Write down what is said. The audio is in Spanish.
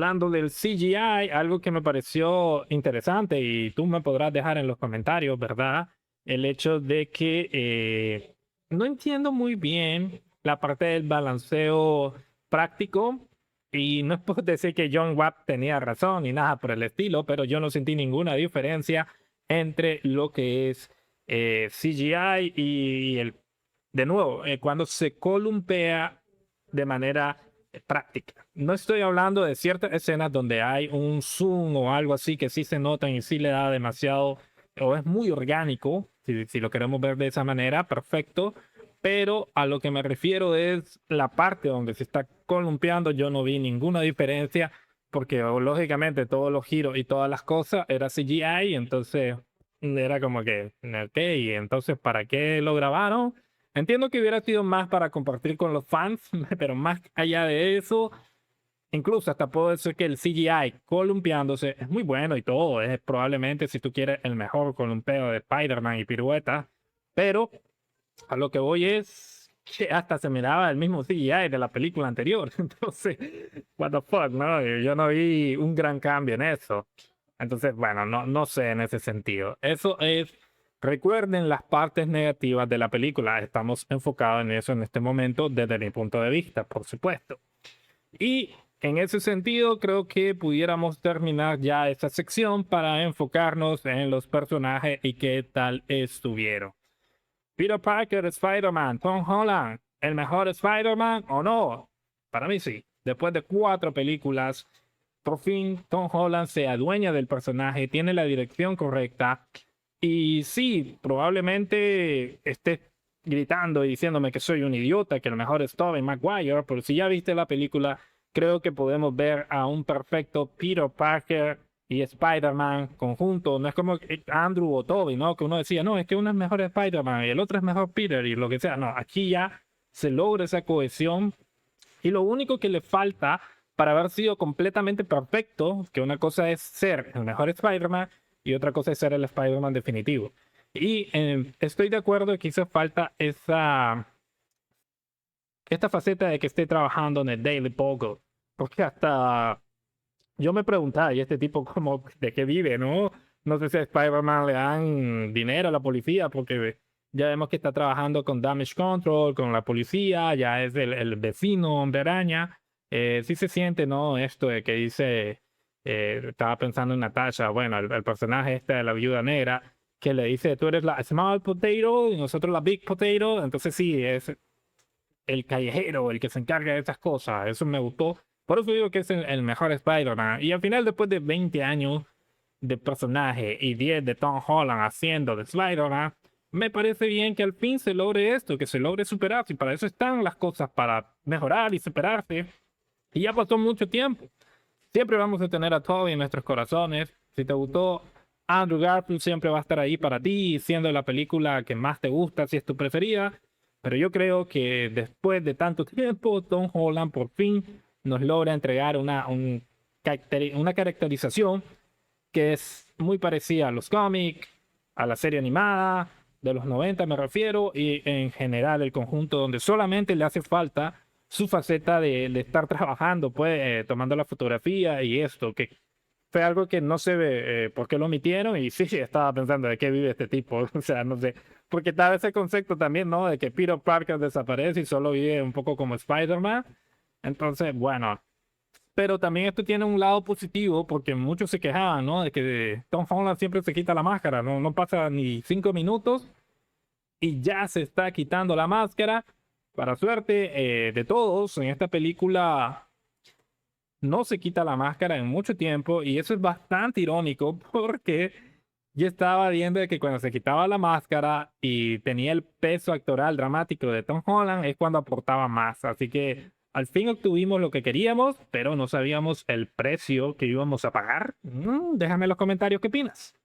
Hablando del CGI, algo que me pareció interesante y tú me podrás dejar en los comentarios, ¿verdad? El hecho de que no entiendo muy bien la parte del balanceo práctico y no es por decir que John Watt tenía razón ni nada por el estilo, pero yo no sentí ninguna diferencia entre lo que es CGI y de nuevo, cuando se columpia de manera práctica. No estoy hablando de ciertas escenas donde hay un zoom o algo así que sí se notan y sí le da demasiado, o es muy orgánico, si lo queremos ver de esa manera, perfecto. Pero a lo que me refiero es la parte donde se está columpiando, yo no vi ninguna diferencia, porque lógicamente todos los giros y todas las cosas era CGI, entonces era como que, ok, entonces ¿para qué lo grabaron? Entiendo que hubiera sido más para compartir con los fans, pero más allá de eso, incluso hasta puedo decir que el CGI columpiándose es muy bueno y todo. Es probablemente, si tú quieres, el mejor columpeo de Spider-Man y pirueta. Pero a lo que voy es que hasta se miraba el mismo CGI de la película anterior. Entonces, what the fuck, ¿no? Yo no vi un gran cambio en eso. Entonces, bueno, no sé en ese sentido. Eso es, recuerden las partes negativas de la película. Estamos enfocados en eso en este momento desde mi punto de vista, por supuesto. Y en ese sentido, creo que pudiéramos terminar ya esta sección para enfocarnos en los personajes y qué tal estuvieron. Peter Parker, Spider-Man, Tom Holland, ¿el mejor Spider-Man o no? Para mí sí. Después de 4 películas, por fin Tom Holland se adueña del personaje, tiene la dirección correcta. Y sí, probablemente esté gritando y diciéndome que soy un idiota, que el mejor es Tobey Maguire, pero si ya viste la película, creo que podemos ver a un perfecto Peter Parker y Spider-Man conjunto. No es como Andrew o Tobey, ¿no? Que uno decía, no, es que uno es mejor Spider-Man y el otro es mejor Peter y lo que sea. No, aquí ya se logra esa cohesión y lo único que le falta para haber sido completamente perfecto, que una cosa es ser el mejor Spider-Man y otra cosa es ser el Spider-Man definitivo. Y estoy de acuerdo que hizo falta esta faceta de que esté trabajando en el Daily Bugle, porque hasta yo me preguntaba, ¿y este tipo cómo, de qué vive, no? No sé si a Spider-Man le dan dinero a la policía, porque ya vemos que está trabajando con Damage Control, con la policía, ya es el vecino Hombre Araña. Sí se siente, ¿no? Esto de que dice, estaba pensando en Natasha, bueno, el personaje este de la viuda negra, que le dice, tú eres la small potato y nosotros la big potato. Entonces sí, es el callejero, el que se encarga de esas cosas. Eso me gustó. Por eso digo que es el mejor Spider-Man. Y al final, después de 20 años de personaje y 10 de Tom Holland haciendo de Spider-Man, me parece bien que al fin se logre esto, que se logre superarse. Y para eso están las cosas, para mejorar y superarse. Y ya pasó mucho tiempo. Siempre vamos a tener a Toby en nuestros corazones. Si te gustó, Andrew Garfield siempre va a estar ahí para ti, siendo la película que más te gusta, si es tu preferida. Pero yo creo que después de tanto tiempo, Tom Holland por fin nos logra entregar una caracterización que es muy parecida a los cómics, a la serie animada de los 90 me refiero, y en general el conjunto donde solamente le hace falta su faceta de estar trabajando, pues, tomando la fotografía y esto, que fue algo que no se ve por qué lo omitieron y sí, estaba pensando de qué vive este tipo, o sea, no sé, porque estaba ese concepto también, ¿no? De que Peter Parker desaparece y solo vive un poco como Spider-Man, entonces, bueno, pero también esto tiene un lado positivo porque muchos se quejaban, ¿no? De que Tom Holland siempre se quita la máscara, no pasa ni 5 minutos y ya se está quitando la máscara. Para suerte de todos, en esta película no se quita la máscara en mucho tiempo y eso es bastante irónico porque yo estaba viendo de que cuando se quitaba la máscara y tenía el peso actoral dramático de Tom Holland es cuando aportaba más. Así que al fin obtuvimos lo que queríamos, pero no sabíamos el precio que íbamos a pagar. Déjame en los comentarios qué opinas.